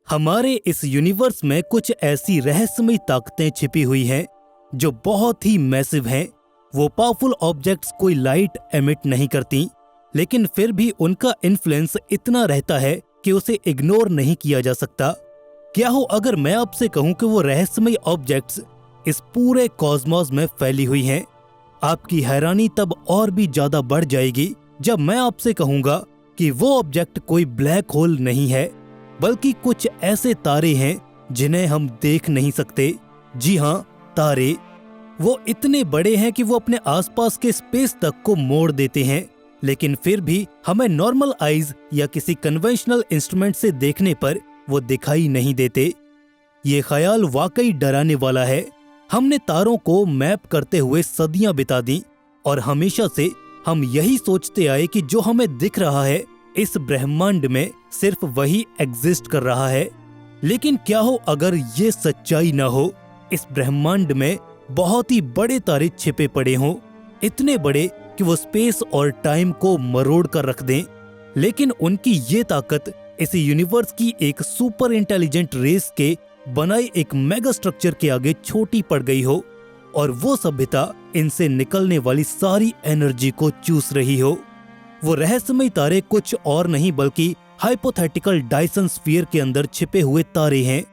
हमारे इस यूनिवर्स में कुछ ऐसी रहस्यमयी ताकतें छिपी हुई हैं जो बहुत ही मैसिव हैं। वो पावरफुल ऑब्जेक्ट्स कोई लाइट एमिट नहीं करती, लेकिन फिर भी उनका इन्फ्लुएंस इतना रहता है कि उसे इग्नोर नहीं किया जा सकता। क्या हो अगर मैं आपसे कहूं कि वो रहस्यमयी ऑब्जेक्ट्स इस पूरे कॉस्मोस में फैली हुई हैं? आपकी हैरानी तब और भी ज्यादा बढ़ जाएगी जब मैं आपसे कहूंगा कि वो ऑब्जेक्ट कोई ब्लैक होल नहीं है, बल्कि कुछ ऐसे तारे हैं जिन्हें हम देख नहीं सकते। जी हाँ, तारे। वो इतने बड़े हैं कि वो अपने आसपास के स्पेस तक को मोड़ देते हैं, लेकिन फिर भी हमें नॉर्मल आईज या किसी कन्वेंशनल इंस्ट्रूमेंट से देखने पर वो दिखाई नहीं देते। ये ख्याल वाकई डराने वाला है। हमने तारों को मैप करते हुए सदियां बिता दी और हमेशा से हम यही सोचते आए कि जो हमें दिख रहा है इस ब्रह्मांड में सिर्फ वही एग्जिस्ट कर रहा है। लेकिन क्या हो अगर ये सच्चाई न हो? इस ब्रह्मांड में बहुत ही बड़े तारे छिपे पड़े हों, इतने बड़े कि वो स्पेस और टाइम को मरोड़ कर रख दें। लेकिन उनकी ये ताकत इस यूनिवर्स की एक सुपर इंटेलिजेंट रेस के बनाए एक मेगा स्ट्रक्चर के आगे छोटी पड़ गई हो और वो सभ्यता इनसे निकलने वाली सारी एनर्जी को चूस रही हो। वो रहस्यमयी तारे कुछ और नहीं बल्कि हाइपोथेटिकल डायसन स्फीयर के अंदर छिपे हुए तारे हैं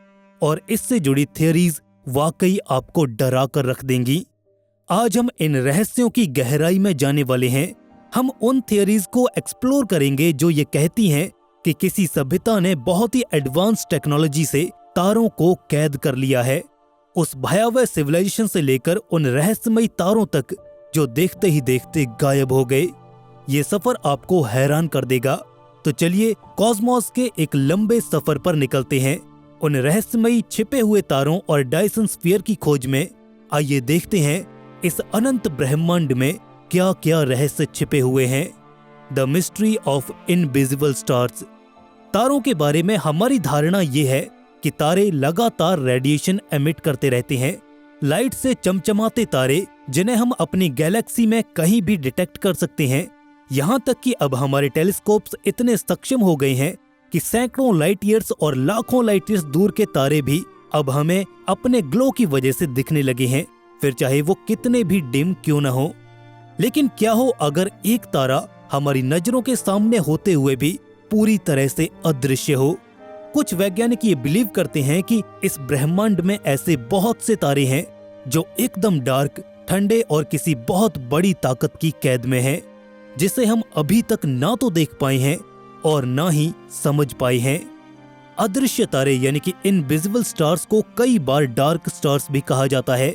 और इससे जुड़ी थियरीज वाकई आपको डरा कर रख देंगी। आज हम इन रहस्यों की गहराई में जाने वाले हैं। हम उन थियरीज को एक्सप्लोर करेंगे जो ये कहती हैं कि किसी सभ्यता ने बहुत ही एडवांस टेक्नोलॉजी से तारों को कैद कर लिया है, उस भयावह सिविलाइजेशन से लेकर उन रहस्यमयी तारों तक जो देखते ही देखते गायब हो गए। ये सफर आपको हैरान कर देगा। तो चलिए कॉस्मोस के एक लंबे सफर पर निकलते हैं, उन रहस्यमयी छिपे हुए तारों और डायसन स्फीयर की खोज में। आइए देखते हैं इस अनंत ब्रह्मांड में क्या क्या रहस्य छिपे हुए हैं। The mystery of invisible stars. तारों के बारे में हमारी धारणा ये है कि तारे लगातार रेडिएशन एमिट करते रहते हैं, लाइट से चमचमाते तारे जिन्हें हम अपनी गैलेक्सी में कहीं भी डिटेक्ट कर सकते हैं। यहाँ तक कि अब हमारे टेलीस्कोप्स इतने सक्षम हो गए हैं कि सैकड़ों लाइट ईयर्स और लाखों लाइट ईयर्स दूर के तारे भी अब हमें अपने ग्लो की वजह से दिखने लगे हैं, फिर चाहे वो कितने भी डिम क्यों न हो। लेकिन क्या हो अगर एक तारा हमारी नजरों के सामने होते हुए भी पूरी तरह से अदृश्य हो? कुछ वैज्ञानिक ये बिलीव करते हैं कि इस ब्रह्मांड में ऐसे बहुत से तारे हैं जो एकदम डार्क, ठंडे और किसी बहुत बड़ी ताकत की कैद में हैं, जिसे हम अभी तक ना तो देख पाए हैं और ना ही समझ पाए हैं। अदृश्य तारे यानी कि इनविजिबल स्टार्स को कई बार डार्क स्टार्स भी कहा जाता है।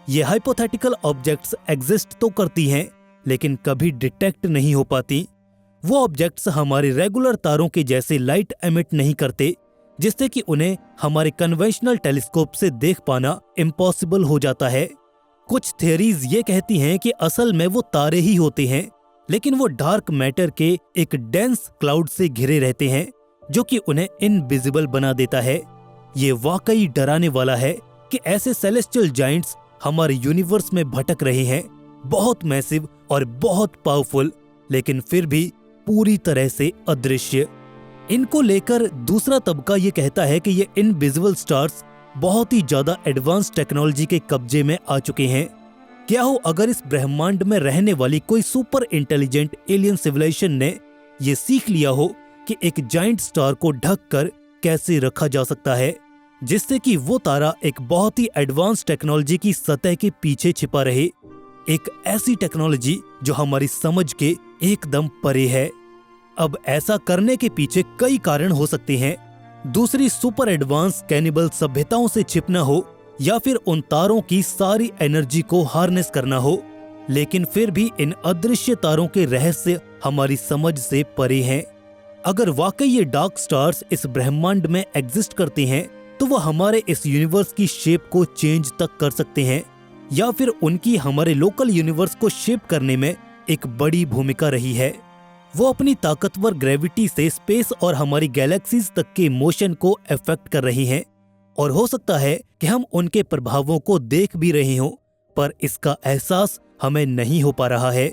ये हाइपोथेटिकल ऑब्जेक्ट्स एग्जिस्ट तो करती हैं, लेकिन कभी डिटेक्ट नहीं हो पाती। वो ऑब्जेक्ट्स हमारे रेगुलर तारों के जैसे लाइट एमिट नहीं करते, जिससे कि उन्हें हमारे कन्वेंशनल टेलीस्कोप से देख पाना इम्पॉसिबल हो जाता है। कुछ थियरीज ये कहती हैं कि असल में वो तारे ही होते हैं, लेकिन वो डार्क मैटर के एक डेंस क्लाउड से घिरे रहते हैं जो कि उन्हें इनविजिबल बना देता है। ये वाकई डराने वाला है कि ऐसे सेलेस्टियल जाइंट्स हमारे यूनिवर्स में भटक रहे हैं, बहुत मैसिव और बहुत पावरफुल, लेकिन फिर भी पूरी तरह से अदृश्य। इनको लेकर दूसरा तबका ये कहता है कि ये इनविजिबल स्टार्स बहुत ही ज्यादा एडवांस टेक्नोलॉजी के कब्जे में आ चुके हैं। क्या हो अगर इस ब्रह्मांड में रहने वाली कोई सुपर इंटेलिजेंट एलियन सिविलाइजेशन ने ये सीख लिया हो कि एक जाइंट स्टार को ढक कर कैसे रखा जा सकता है, जिससे कि वो तारा एक बहुत ही एडवांस टेक्नोलॉजी की सतह के पीछे छिपा रहे, एक ऐसी टेक्नोलॉजी जो हमारी समझ के एकदम परे है। अब ऐसा करने के पीछे कई कारण हो सकते हैं। दूसरी सुपर एडवांस कैनिबल सभ्यताओं से छिपना हो या फिर उन तारों की सारी एनर्जी को हार्नेस करना हो, लेकिन फिर भी इन अदृश्य तारों के रहस्य हमारी समझ से परे हैं। अगर वाकई ये डार्क स्टार्स इस ब्रह्मांड में एग्जिस्ट करते हैं तो वो हमारे इस यूनिवर्स की शेप को चेंज तक कर सकते हैं, या फिर उनकी हमारे लोकल यूनिवर्स को शेप करने में एक बड़ी भूमिका रही है। वो अपनी ताकतवर ग्रेविटी से स्पेस और हमारी गैलेक्सीज तक के मोशन को अफेक्ट कर रही हैं, और हो सकता है कि हम उनके प्रभावों को देख भी रहे हों, पर इसका एहसास हमें नहीं हो पा रहा है।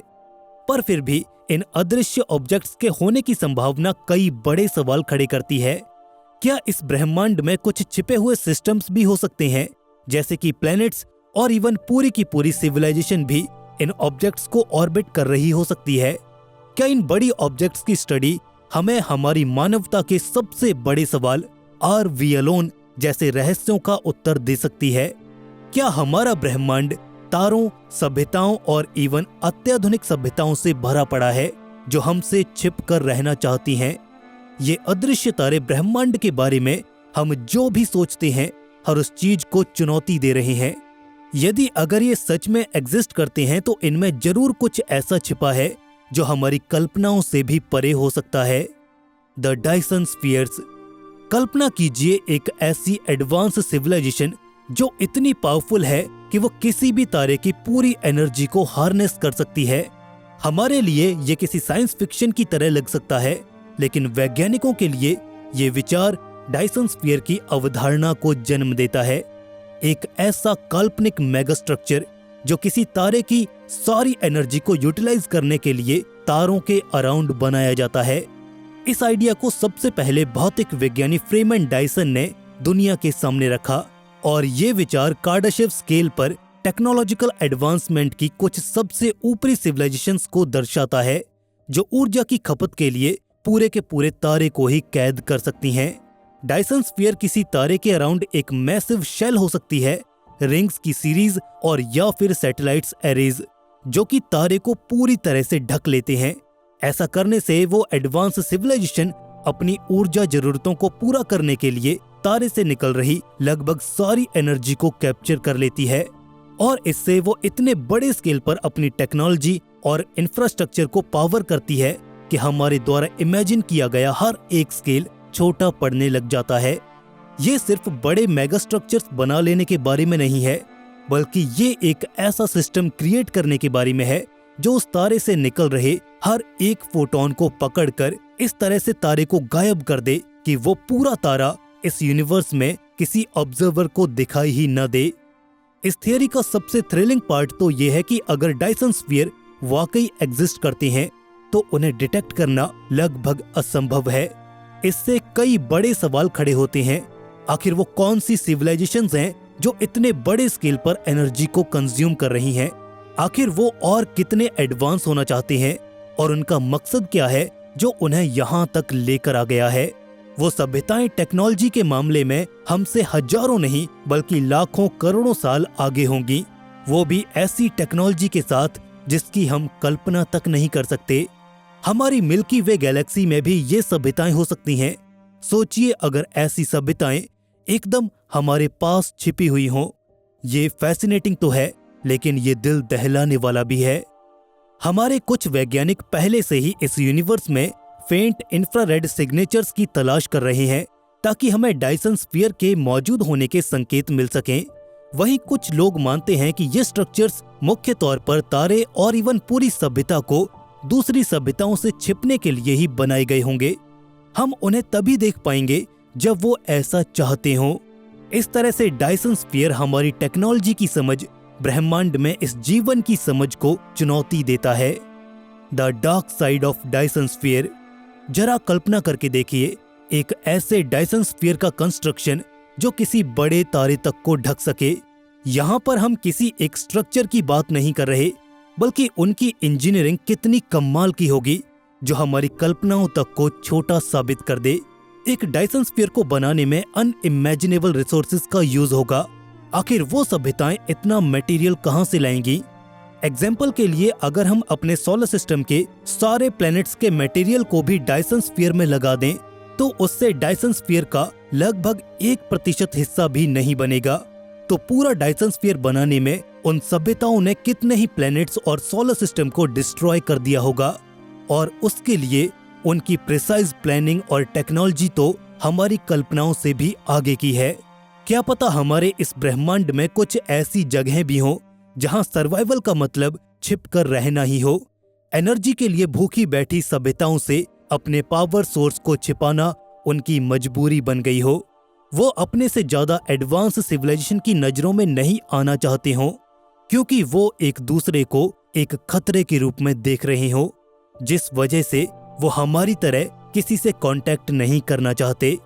पर फिर भी इन अदृश्य ऑब्जेक्ट्स के होने की संभावना कई बड़े सवाल खड़े करती है। क्या इस ब्रह्मांड में कुछ छिपे हुए सिस्टम्स भी हो सकते हैं, जैसे कि प्लैनेट्स और इवन पूरी की पूरी सिविलाइजेशन भी इन ऑब्जेक्ट्स को ऑर्बिट कर रही हो सकती है? क्या इन बड़ी ऑब्जेक्ट्स की स्टडी हमें हमारी मानवता के सबसे बड़े सवाल आर वी अलोन जैसे रहस्यों का उत्तर दे सकती है? क्या हमारा ब्रह्मांड तारों, सभ्यताओं और इवन अत्याधुनिक सभ्यताओं से भरा पड़ा है जो हमसे छिप कर रहना चाहती हैं? ये अदृश्य तारे ब्रह्मांड के बारे में हम जो भी सोचते हैं हर उस चीज को चुनौती दे रहे हैं। यदि अगर ये सच में एग्जिस्ट करते हैं तो इनमें जरूर कुछ ऐसा छिपा है जो हमारी कल्पनाओं से भी परे हो सकता है। The Dyson spheres. कल्पना कीजिए एक ऐसी एडवांस सिविलाइजेशन जो इतनी पावरफुल है कि वो किसी भी तारे की पूरी एनर्जी को हार्नेस कर सकती है। हमारे लिए ये किसी साइंस फिक्शन की तरह लग सकता है, लेकिन वैज्ञानिकों के लिए ये विचार डायसन स्फीयर की अवधारणा को जन्म देता है। एक ऐसा काल्पनिक मेगा स्ट्रक्चर जो किसी तारे की सारी एनर्जी को यूटिलाइज करने के लिए तारों के अराउंड बनाया जाता है। इस आइडिया को सबसे पहले भौतिक विज्ञानी फ्रीमैन डायसन ने दुनिया के सामने रखा और ये विचार कार्डाशेव स्केल पर टेक्नोलॉजिकल एडवांसमेंट की कुछ सबसे ऊपरी सिविलाइजेशंस को दर्शाता है जो ऊर्जा की खपत के लिए पूरे के पूरे तारे को ही कैद कर सकती हैं। डायसन स्फीयर किसी तारे के अराउंड एक मैसिव शेल हो सकती है, रिंग्स की सीरीज और या फिर सैटेलाइट्स एरेज जो कि तारे को पूरी तरह से ढक लेते हैं। ऐसा करने से वो एडवांस सिविलाइजेशन अपनी ऊर्जा जरूरतों को पूरा करने के लिए तारे से निकल रही लगभग सारी एनर्जी को कैप्चर कर लेती है और इससे वो इतने बड़े स्केल पर अपनी टेक्नोलॉजी और इंफ्रास्ट्रक्चर को पावर करती है कि हमारे द्वारा इमेजिन किया गया हर एक स्केल छोटा पड़ने लग जाता है। ये सिर्फ बड़े मेगा स्ट्रक्चर्स बना लेने के बारे में नहीं है, बल्कि ये एक ऐसा सिस्टम क्रिएट करने के बारे में है जो उस तारे से निकल रहे हर एक फोटोन को पकड़कर इस तरह से तारे को गायब कर दे कि वो पूरा तारा इस यूनिवर्स में किसी ऑब्जर्वर को दिखाई ही न दे। इस थियरी का सबसे थ्रिलिंग पार्ट तो ये है कि अगर डायसन स्फीयर वाकई एग्जिस्ट करते हैं तो उन्हें डिटेक्ट करना लगभग असंभव है। इससे कई बड़े सवाल खड़े होते हैं। आखिर वो कौन सी सिविलाइजेशंस हैं जो इतने बड़े स्केल पर एनर्जी को कंज्यूम कर रही हैं? आखिर वो और कितने एडवांस होना चाहते हैं और उनका मकसद क्या है जो उन्हें यहाँ तक लेकर आ गया है? वो सभ्यताएं टेक्नोलॉजी के मामले में हमसे हजारों नहीं बल्कि लाखों करोड़ों साल आगे होंगी, वो भी ऐसी टेक्नोलॉजी के साथ जिसकी हम कल्पना तक नहीं कर सकते। हमारी मिल्की वे गैलेक्सी में भी ये सभ्यताएं हो सकती हैं। सोचिए अगर ऐसी सभ्यताएं एकदम हमारे पास छिपी हुई हों। ये फैसिनेटिंग तो है, लेकिन ये दिल दहलाने वाला भी है। हमारे कुछ वैज्ञानिक पहले से ही इस यूनिवर्स में फेंट इंफ्रारेड सिग्नेचर्स की तलाश कर रहे हैं ताकि हमें डायसन स्फीयर के मौजूद होने के संकेत मिल सकें। वहीं कुछ लोग मानते हैं कि ये स्ट्रक्चर्स मुख्य तौर पर तारे और इवन पूरी सभ्यता को दूसरी सभ्यताओं से छिपने के लिए ही बनाए गए होंगे। हम उन्हें तभी देख पाएंगे जब वो ऐसा चाहते हों। इस तरह से डायसन स्फीयर हमारी टेक्नोलॉजी की समझ, ब्रह्मांड में इस जीवन की समझ को चुनौती देता है। The dark side of Dyson sphere. जरा कल्पना करके देखिए, एक ऐसे डायसन स्फीयर का कंस्ट्रक्शन जो किसी बड़े तारे तक को ढक सके। यहाँ पर हम किसी एक स्ट्रक्चर की बात नहीं कर रहे, बल्कि उनकी इंजीनियरिंग कितनी कमाल की होगी जो हमारी कल्पनाओं तक को छोटा साबित कर दे। एक डायसन स्फीयर को बनाने में अनइमेजिनेबल रिसोर्सेज का यूज होगा। आखिर वो सभ्यताएं इतना मटेरियल कहां से लाएंगी? एग्जाम्पल के लिए अगर हम अपने सोलर सिस्टम के सारे प्लैनेट्स के मटेरियल को भी डायसन स्फीयर में लगा दें तो उससे डायसन स्फीयर का लगभग 1% हिस्सा भी नहीं बनेगा। तो पूरा डायसन स्फीयर बनाने में उन सभ्यताओं ने कितने ही प्लैनेट्स और सोलर सिस्टम को डिस्ट्रॉय कर दिया होगा, और उसके लिए उनकी प्रिसाइज प्लानिंग और टेक्नोलॉजी तो हमारी कल्पनाओं से भी आगे की है। क्या पता हमारे इस ब्रह्मांड में कुछ ऐसी जगहें भी हों जहां सर्वाइवल का मतलब छिपकर रहना ही हो। एनर्जी के लिए भूखी बैठी सभ्यताओं से अपने पावर सोर्स को छिपाना उनकी मजबूरी बन गई हो। वो अपने से ज्यादा एडवांस सिविलाइजेशन की नजरों में नहीं आना चाहते हों, क्योंकि वो एक दूसरे को एक खतरे के रूप में देख रहे हो, जिस वजह से वो हमारी तरह किसी से कांटेक्ट नहीं करना चाहते।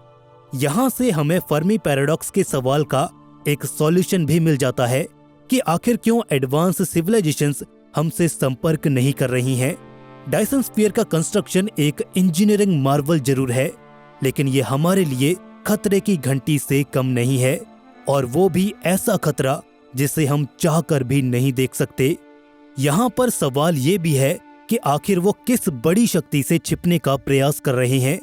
यहाँ से हमें फर्मी पैराडॉक्स के सवाल का एक सॉल्यूशन भी मिल जाता है कि आखिर क्यों एडवांस सिविलाइजेशंस हमसे संपर्क नहीं कर रही हैं। डायसन स्फीयर का कंस्ट्रक्शन एक इंजीनियरिंग मार्वल जरूर है, लेकिन ये हमारे लिए खतरे की घंटी से कम नहीं है, और वो भी ऐसा खतरा जिसे हम चाहकर भी नहीं देख सकते। यहाँ पर सवाल ये भी है कि आखिर वो किस बड़ी शक्ति से छिपने का प्रयास कर रहे हैं।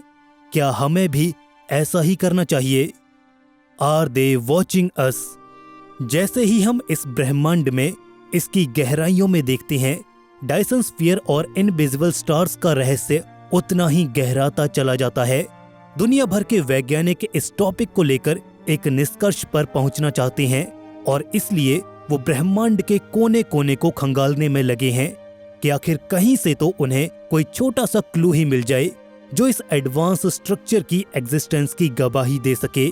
क्या हमें भी ऐसा ही करना चाहिए? Are they watching us? जैसे ही हम इस ब्रह्मांड में इसकी गहराइयों में देखते हैं, डायसन स्फीयर और इनविजिबल स्टार्स का रहस्य उतना ही गहराता चला जाता है। दुनिया भर के वैज्ञानिक इस टॉपिक को लेकर एक निष्कर्ष पर पहुंचना चाहते हैं, और इसलिए वो ब्रह्मांड के कोने कोने को खंगालने में लगे हैं कि आखिर कहीं से तो उन्हें कोई छोटा सा क्लू ही मिल जाए जो इस एडवांस स्ट्रक्चर की एग्जिस्टेंस की गवाही दे सके।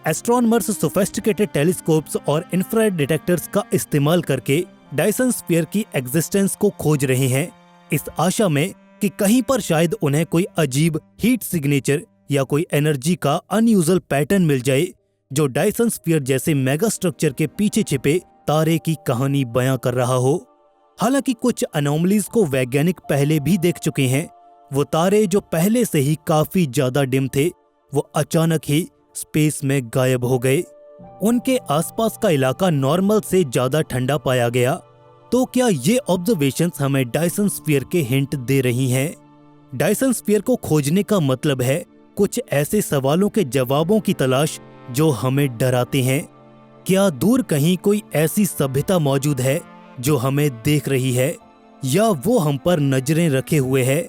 एस्ट्रोनॉमर्स सोफिस्टिकेटेड टेलीस्कोप्स और इंफ्रारेड डिटेक्टर्स का इस्तेमाल करके डायसन स्फीयर की एग्जिस्टेंस को खोज रहे हैं, इस आशा में कि कहीं पर शायद उन्हें कोई अजीब हीट सिग्नेचर या कोई एनर्जी का अनयूजुअल पैटर्न मिल जाए जो डायसन स्फीयर जैसे मेगा स्ट्रक्चर के पीछे छिपे तारे की कहानी बयां कर रहा हो। हालांकि कुछ अनोमलीज को वैज्ञानिक पहले भी देख चुके हैं। वो तारे जो पहले से ही काफी ज्यादा डिम थे, वो अचानक ही स्पेस में गायब हो गए। उनके आसपास का इलाका नॉर्मल से ज्यादा ठंडा पाया गया। तो क्या ये ऑब्जर्वेशंस हमें डायसन स्फीयर के हिंट दे रही हैं? डायसन स्फीयर को खोजने का मतलब है कुछ ऐसे सवालों के जवाबों की तलाश जो हमें डराते हैं। क्या दूर कहीं कोई ऐसी सभ्यता मौजूद है जो हमें देख रही है, या वो हम पर नजरें रखे हुए है?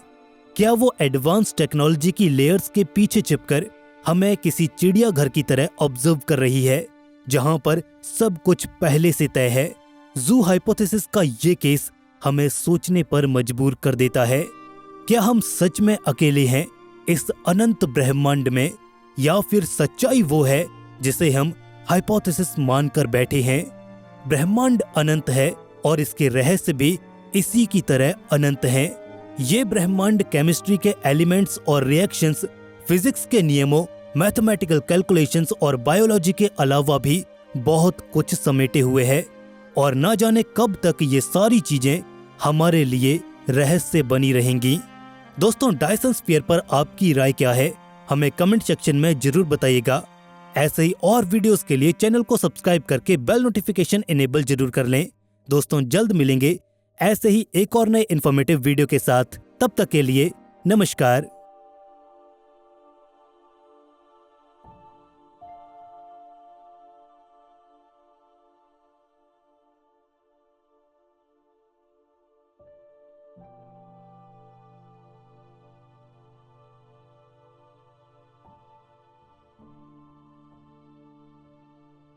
क्या वो एडवांस टेक्नोलॉजी की लेयर्स के पीछे छिपकर हमें किसी चिड़ियाघर की तरह ऑब्जर्व कर रही है, जहां पर सब कुछ पहले से तय है? जू हाइपोथेसिस का ये केस हमें सोचने पर मजबूर कर देता है। क्या हम सच में अकेले हैं इस अनंत ब्रह्मांड में, या फिर सच्चाई वो है जिसे हम हाइपोथेसिस मानकर बैठे हैं? ब्रह्मांड अनंत है और इसके रहस्य भी इसी की तरह अनंत हैं। ये ब्रह्मांड केमिस्ट्री के एलिमेंट्स और रिएक्शंस, फिजिक्स के नियमों, मैथमेटिकल कैलकुलेशंस और बायोलॉजी के अलावा भी बहुत कुछ समेटे हुए है, और ना जाने कब तक ये सारी चीजें हमारे लिए रहस्य बनी रहेंगी। दोस्तों, डायसन स्फीयर पर आपकी राय क्या है? हमें कमेंट सेक्शन में जरूर बताइएगा। ऐसे ही और वीडियोस के लिए चैनल को सब्सक्राइब करके बेल नोटिफिकेशन इनेबल जरूर कर लें। दोस्तों, जल्द मिलेंगे ऐसे ही एक और नए इन्फॉर्मेटिव वीडियो के साथ। तब तक के लिए नमस्कार।